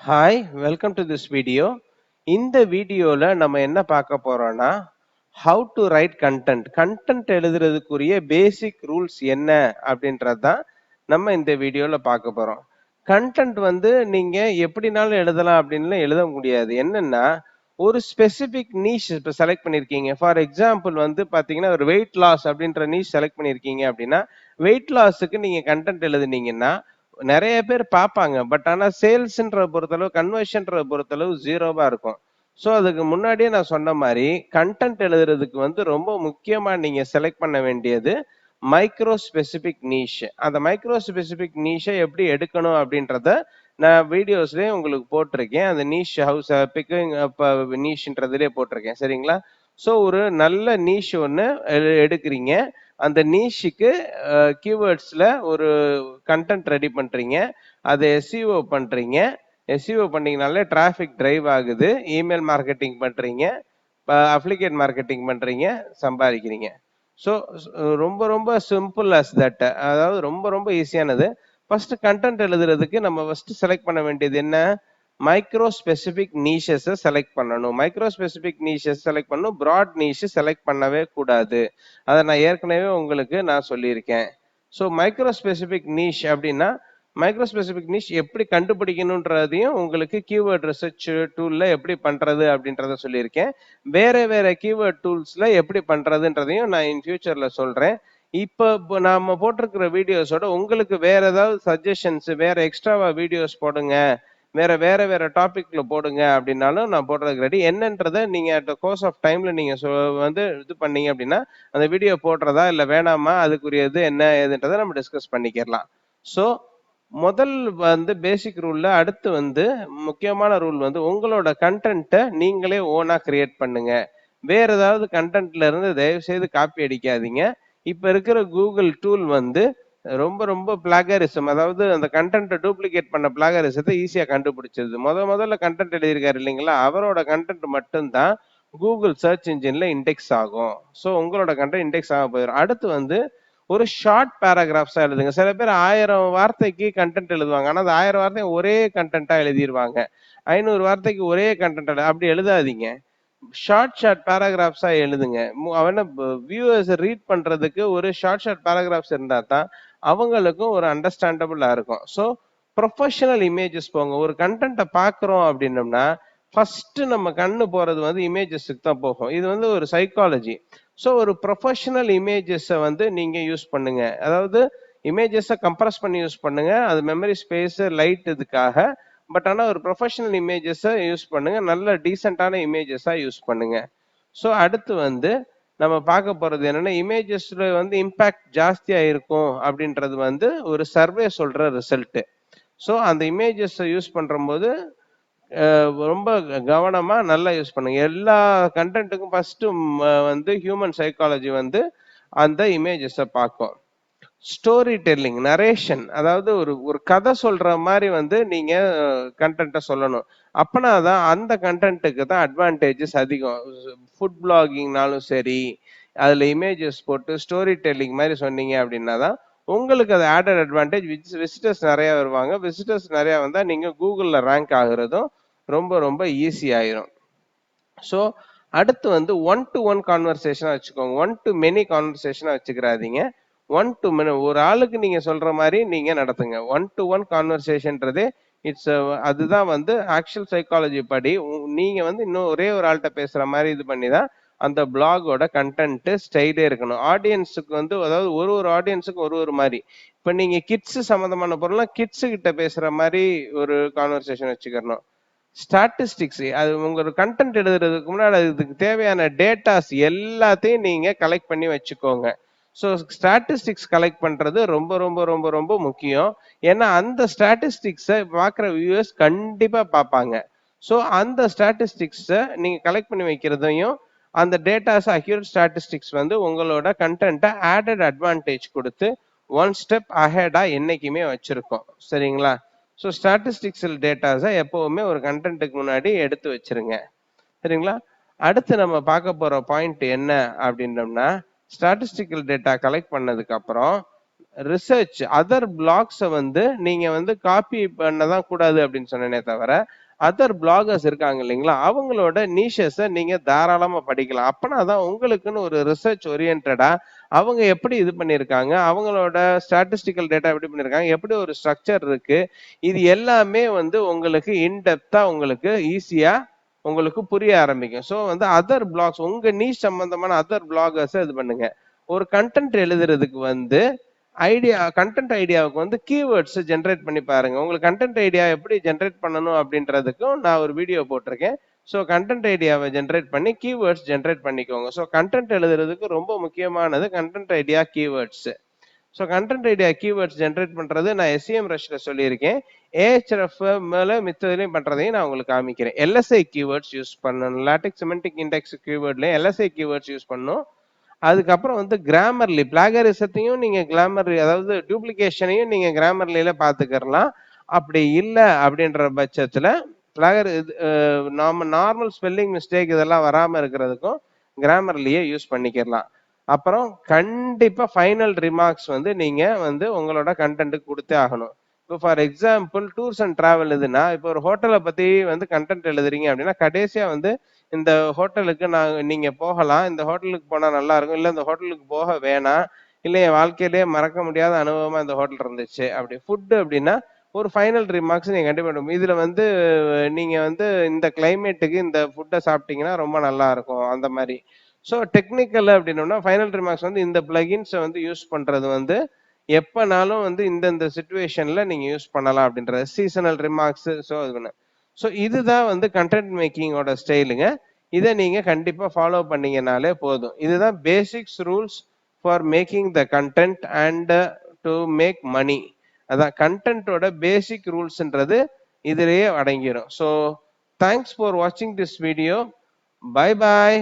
Hi, welcome to this video. இந்த வீடியோல நம்ம என்ன பார்க்க போறோம்னா, how to write content. Content எழுதுறதுக்குரிய பேசிக் ரூல்ஸ் என்ன அப்படின்றது தான் நம்ம இந்த வீடியோல பார்க்க போறோம். கண்டென்ட் வந்து நீங்க எப்படினாலும் எழுதலாம் அப்படின்னுலாம் எழுத முடியாது. என்னன்னா, ஒரு ஸ்பெசிபிக் நீஷ் இப்ப செலக்ட் பண்ணியிருக்கீங்க. ஃபார் எக்ஸாம்பிள் வந்து பார்த்தீங்கன்னா, ஒரு வெயிட் லாஸ் அப்படின்ற நீஷ் செலக்ட் பண்ணியிருக்கீங்க அப்படின்னா, வெயிட் லாஸ்க்கு நீங்க கண்டென்ட் எழுதுனீங்கன்னா, நெறைய பேர் பார்ப்பாங்க. பட் ஆனா சேல்ஸ்ன்றத பொறுத்தளவு, கன்வர்ஷன்றத பொறுத்தளவு 0வா இருக்கும். ஸோ அதுக்கு முன்னாடியே நான் சொன்ன மாரி, கன்டென்ட் எழுதுறதுக்கு வந்து ரொம்ப முக்கியமா நீங்க செலக்ட் பண்ண வேண்டியது மைக்ரோ ஸ்பெசிபிக் நீஷ். அந்த மைக்ரோ ஸ்பெசிபிக் நீஷ எப்படி எடுக்கணும் அப்படின்றத நான் வீடியோஸ்லயே உங்களுக்கு போட்டிருக்கேன். அந்த நீஷ் ஹவுஸ் பிக்கிங் அப் நீஷ்ன்றதுலயே போட்டிருக்கேன். சரிங்களா? ஸோ ஒரு நல்ல நீஷ் ஒண்ணு எடுக்குறீங்க. அந்த நீஷுக்கு கீவேர்ட்ஸ்ல ஒரு கண்டென்ட் ரெடி பண்றீங்க. அதை எஸ்இஓ பண்றீங்க. எஸ்இஓ பண்ணீங்கனாலே டிராஃபிக் டிரைவ் ஆகுது. இமெயில் மார்க்கெட்டிங் பண்றீங்க. அப்ளிகேட் மார்க்கெட்டிங் பண்றீங்க, சம்பாதிக்கிறீங்க. ஸோ ரொம்ப ரொம்ப சிம்பிள் அஸ் தட். அதாவது ரொம்ப ரொம்ப ஈஸியானது. ஃபர்ஸ்ட் கண்டென்ட் எழுதுறதுக்கு நம்ம ஃபர்ஸ்ட் செலக்ட் பண்ண வேண்டியது என்ன? மைக்ரோ ஸ்பெசிபிக் நீஷஸ் செலக்ட் பண்ணணும். மைக்ரோ ஸ்பெசிபிக் நீஷஸ் செலக்ட் பண்ணணும். பிராட் நீஷ் செலக்ட் பண்ணவே கூடாது. அதை நான் ஏற்கனவே உங்களுக்கு நான் சொல்லியிருக்கேன். ஸோ மைக்ரோ ஸ்பெசிபிக் நீஷ் அப்படின்னா மைக்ரோ ஸ்பெசிபிக் நீஷ் எப்படி கண்டுபிடிக்கணுன்றதையும் உங்களுக்கு கீவேர்ட் ரிசர்ச் டூல்ல எப்படி பண்றது அப்படின்றத சொல்லியிருக்கேன். வேற வேற கீவேர்ட் டூல்ஸ்ல எப்படி பண்றதுன்றதையும் நான் இன் ஃபியூச்சர்ல சொல்றேன். இப்போ நாம போட்டிருக்கிற வீடியோஸோட உங்களுக்கு வேற ஏதாவது சஜஷன்ஸ், வேற எக்ஸ்ட்ராவா வீடியோஸ் போடுங்க, வேற வேற வேற டாபிக்ல போடுங்க அப்படின்னாலும் நான் போடுறதுக்கு ரெடி. என்னன்றதை நீங்க அட் கோர்ஸ் ஆஃப் டைம்ல நீங்க வந்து இது பண்ணீங்க அப்படின்னா அந்த வீடியோ போடுறதா இல்ல வேணாமா, அதுக்குரியது என்ன ஏதுன்றதை நம்ம டிஸ்கஸ் பண்ணிக்கலாம். ஸோ முதல் வந்து பேசிக் ரூல்ல அடுத்து வந்து முக்கியமான ரூல் வந்து உங்களோட கண்டென்ட்டை நீங்களே ஓனா கிரியேட் பண்ணுங்க. வேற ஏதாவது கண்டென்ட்ல இருந்து தயவு செய்து காப்பி அடிக்காதீங்க. இப்ப இருக்கிற கூகுள் டூல் வந்து ரொம்ப ரொம்ப பிளாகரிசம், அதாவது அந்த கண்டென்ட்டை டூப்ளிகேட் பண்ண பிளாகரிசத்தை ஈஸியா கண்டுபிடிச்சிருது. முதல்ல கண்டென்ட் எழுதியிருக்காரு இல்லைங்களா, அவரோட கண்டென்ட் மட்டும்தான் கூகுள் சர்ச் இன்ஜின்ல இண்டெக்ஸ் ஆகும். ஸோ உங்களோட கண்டென்ட் இண்டெக்ஸ் ஆக போயிடும். அடுத்து வந்து ஒரு ஷார்ட் பேராகிராஃப்ஸா எழுதுங்க. சில பேர் 1000 வார்த்தைக்கு கண்டென்ட் எழுதுவாங்க. ஆனா அந்த 1000 வார்த்தையும் ஒரே கண்டென்ட்டா எழுதிருவாங்க. 500 வார்த்தைக்கு ஒரே கண்டென்ட் அப்படி எழுதாதீங்க. ஷார்ட் பேராகிராஃப்ஸா எழுதுங்க. அவன வியூவர்ஸ் ரீட் பண்றதுக்கு ஒரு ஷார்ட் பேராகிராஃப்ஸ் இருந்தா தான் அவங்களுக்கும் ஒரு அண்டர்ஸ்டாண்டபிளா இருக்கும். ஸோ ப்ரொஃபஷனல் இமேஜஸ் போங்க. ஒரு கண்டென்ட்டை பார்க்குறோம் அப்படின்னோம்னா ஃபர்ஸ்ட் நம்ம கண்ணு போறது வந்து இமேஜஸ்க்கு தான் போகும். இது வந்து ஒரு சைக்காலஜி. ஸோ ஒரு ப்ரொஃபஷனல் இமேஜஸை வந்து நீங்க யூஸ் பண்ணுங்க. அதாவது இமேஜஸை கம்ப்ரஸ் பண்ணி யூஸ் பண்ணுங்க. அது மெமரி ஸ்பேஸ் லைட் இதுக்காக. பட் ஆனால் ஒரு ப்ரொஃபஷனல் இமேஜஸை யூஸ் பண்ணுங்க. நல்ல டீசெண்டான இமேஜஸா யூஸ் பண்ணுங்க. ஸோ அடுத்து வந்து நம்ம பார்க்க போறது என்னன்னா, இமேஜஸ்ல வந்து இம்பாக்ட் ஜாஸ்தியா இருக்கும் அப்படின்றது வந்து ஒரு சர்வே சொல்ற ரிசல்ட். ஸோ அந்த இமேஜஸ் யூஸ் பண்றபோது ரொம்ப கவனமா நல்லா யூஸ் பண்ணுங்க. எல்லா கண்டென்ட்டுக்கும் ஃபர்ஸ்ட் வந்து ஹியூமன் சைக்காலஜி வந்து அந்த இமேஜஸை பார்க்கும். ஸ்டோரி டெல்லிங், நரேஷன், அதாவது ஒரு ஒரு கதை சொல்ற மாதிரி வந்து நீங்க கண்டென்ட்டை சொல்லணும். அப்பனா தான் அந்த கண்டென்ட்டுக்கு தான் அட்வான்டேஜஸ் அதிகம். ஃபுட் பிளாகிங்னாலும் சரி, அதுல இமேஜஸ் போட்டு ஸ்டோரி டெல்லிங் மாதிரி சொன்னீங்க அப்படின்னா தான் உங்களுக்கு அது ஆடட் அட்வான்டேஜ். விசிட்டர்ஸ் நிறைய வருவாங்க. விசிட்டர்ஸ் நிறைய வந்தா நீங்க கூகுள்ல ரேங்க் ஆகுறதும் ரொம்ப ரொம்ப ஈஸி ஆயிரும். ஸோ அடுத்து வந்து ஒன் டு ஒன் கான்வர்சேஷனா வச்சுக்கோங்க. ஒன் டு மெனி கான்வர்சேஷனா வச்சுக்கிறாதீங்க. ஒன் டு மெனி, ஒரு ஆளுக்கு நீங்க சொல்ற மாதிரி நீங்க நடத்துங்க. ஒன் டு ஒன் கான்வர்சேஷன்றதே இட்ஸ் அதுதான் வந்து ஆக்சுவல் சைக்காலஜி படி நீங்க வந்து இன்னும் ஒரே ஒரு ஆள்கிட்ட பேசுற மாதிரி இது பண்ணி தான் அந்த பிளாகோட கண்டென்ட் ஸ்டைலே இருக்கணும். ஆடியன்ஸுக்கு வந்து அதாவது ஒரு ஒரு ஆடியன்ஸுக்கு ஒரு ஒரு மாதிரி. இப்போ நீங்க கிட்ஸ் சம்மந்தமான பொருள்லாம் கிட்ஸு கிட்ட பேசுற மாதிரி ஒரு கான்வர்சேஷன் வச்சுக்கணும். ஸ்டாட்டிஸ்டிக்ஸ், அது உங்களோட கண்டென்ட் எழுதுறதுக்கு முன்னாடி அதுக்கு தேவையான டேட்டாஸ் எல்லாத்தையும் நீங்க கலெக்ட் பண்ணி வச்சுக்கோங்க. ஸோ ஸ்டாட்டிஸ்டிக்ஸ் கலெக்ட் பண்றது ரொம்ப ரொம்ப ரொம்ப ரொம்ப முக்கியம். ஏன்னா அந்த ஸ்டாட்டிஸ்டிக்ஸை பார்க்குற வியூவர்ஸ் கண்டிப்பா பார்ப்பாங்க. ஸோ அந்த ஸ்டாட்டிஸ்டிக்ஸை நீங்க கலெக்ட் பண்ணி வைக்கிறதையும் அந்த டேட்டாஸ் அக்யூரேட் ஸ்டாட்டிஸ்டிக்ஸ் வந்து உங்களோட கண்டென்ட்டை ஆடட் அட்வான்டேஜ் கொடுத்து ஒன் ஸ்டெப் அஹெடா என்னைக்குமே வச்சிருக்கோம். சரிங்களா? ஸோ ஸ்டாட்டிஸ்டிக்ஸல் டேட்டாஸை எப்பவுமே ஒரு கண்டென்ட்டுக்கு முன்னாடி எடுத்து வச்சிருங்க. சரிங்களா? அடுத்து நம்ம பார்க்க போற பாயிண்ட் என்ன அப்படின்னோம்னா, ஸ்டாட்டிஸ்டிக்கல் டேட்டா கலெக்ட் பண்ணதுக்கு அப்புறம் ரிசர்ச் அதர் பிளாக்ஸை வந்து நீங்க வந்து காப்பி பண்ணதான் கூடாது அப்படின்னு சொன்னேனே தவிர, அதர் பிளாகர்ஸ் இருக்காங்க இல்லைங்களா, அவங்களோட நீஷஸை நீங்க தாராளமா படிக்கலாம். அப்பனா தான் உங்களுக்குன்னு ஒரு ரிசர்ச் ஓரியன்டா அவங்க எப்படி இது பண்ணியிருக்காங்க, அவங்களோட ஸ்டாட்டிஸ்டிக்கல் டேட்டா எப்படி பண்ணியிருக்காங்க, எப்படி ஒரு ஸ்ட்ரக்சர் இருக்கு, இது எல்லாமே வந்து உங்களுக்கு இன்டெப்தா உங்களுக்கு ஈஸியா உங்களுக்கு புரிய ஆரம்பிக்கும். ஸோ வந்து அதர் பிளாக்ஸ் உங்க நீஷ் சம்பந்தமான அதர் பிளாகர்ஸை இது பண்ணுங்க. ஒரு கண்டென்ட் எழுதுறதுக்கு வந்து கண்டென்ட் ஐடியாவுக்கு வந்து கீவேர்ட்ஸ் ஜென்ரேட் பண்ணி பாருங்க. உங்களுக்கு கண்டென்ட் ஐடியா எப்படி ஜென்ரேட் பண்ணணும் அப்படின்றதுக்கும் நான் ஒரு வீடியோ போட்டிருக்கேன். ஸோ கண்டென்ட் ஐடியாவை ஜென்ரேட் பண்ணி கீவேர்ட்ஸ் ஜென்ரேட் பண்ணிக்கோங்க. ஸோ கண்டென்ட் எழுதுறதுக்கு ரொம்ப முக்கியமானது content idea keywords. So content idea keywords generate பண்றது நான் எஸ்சிஎம் ரஷ்ல சொல்லியிருக்கேன். ஏஹெச்எஃப் மேல மித்ததுலையும் பண்றதையும் நான் உங்களுக்கு காமிக்கிறேன். எல்எஸ்ஐ கீவேர்ட்ஸ் யூஸ் பண்ணணும். லாட்டிக் சிமெண்டிக் இண்டெக்ஸ் கீவேர்ட்லயும் எல்எஸ்ஐ கீவேர்ட்ஸ் யூஸ் பண்ணணும். அதுக்கப்புறம் வந்து கிராமர்லி பிளாகரிசத்தையும் நீங்க கிராமர்லி அதாவது டூப்ளிகேஷனையும் நீங்க கிராமர்லியில பாத்துக்கலாம். அப்படி இல்லை அப்படின்ற பட்சத்துல பிளாகர் நாம நார்மல் ஸ்பெல்லிங் மிஸ்டேக் இதெல்லாம் வராம இருக்கிறதுக்கும் கிராமர்லியே யூஸ் பண்ணிக்கலாம். அப்புறம் கண்டிப்பா ஃபைனல் ரிமார்க்ஸ் வந்து நீங்க வந்து உங்களோட கண்டென்ட்டுக்கு கொடுத்தே ஆகணும். இப்போ for example tours and travel இதுன்னா இப்போ ஒரு ஹோட்டலை பத்தி வந்து கண்டென்ட் எழுதுறீங்க அப்படின்னா கடைசியா வந்து இந்த ஹோட்டலுக்கு நீங்க போகலாம், இந்த ஹோட்டலுக்கு போனா நல்லா இருக்கும், இல்ல இந்த ஹோட்டலுக்கு போக வேணாம், இல்ல என் வாழ்க்கையிலேயே மறக்க முடியாத அனுபவமா இந்த ஹோட்டல் இருந்துச்சு அப்படி ஃபுட் அப்படின்னா ஒரு ஃபைனல் ரிமார்க்ஸ் நீங்க கண்டிப்பா இதுல வந்து நீங்க வந்து இந்த கிளைமேட்டுக்கு இந்த ஃபுட்டை சாப்பிட்டீங்கன்னா ரொம்ப நல்லா இருக்கும் அந்த மாதிரி. ஸோ டெக்னிக்கல் அப்படின்னோம்னா ஃபைனல் ரிமார்க்ஸ் வந்து இந்த பிளகின்ஸை வந்து யூஸ் பண்றது வந்து எப்பனாலும் வந்து இந்த சுச்சுவேஷன்ல நீங்க யூஸ் பண்ணலாம் அப்படின்றது சீசனல் ரிமார்க்ஸ். ஸோ இதுதான் வந்து கண்டென்ட் மேக்கிங்கோட ஸ்டைலுங்க. இதை நீங்க கண்டிப்பா ஃபாலோ பண்ணீங்கனாலே போதும். இதுதான் basics rules for making the content and to make money. அதான் கண்டென்ட்டோட பேசிக் ரூல்ஸ்ன்றது இதுலயே அடங்கிடும். ஸோ தேங்க்ஸ் ஃபார் வாட்சிங் திஸ் வீடியோ. Bye bye.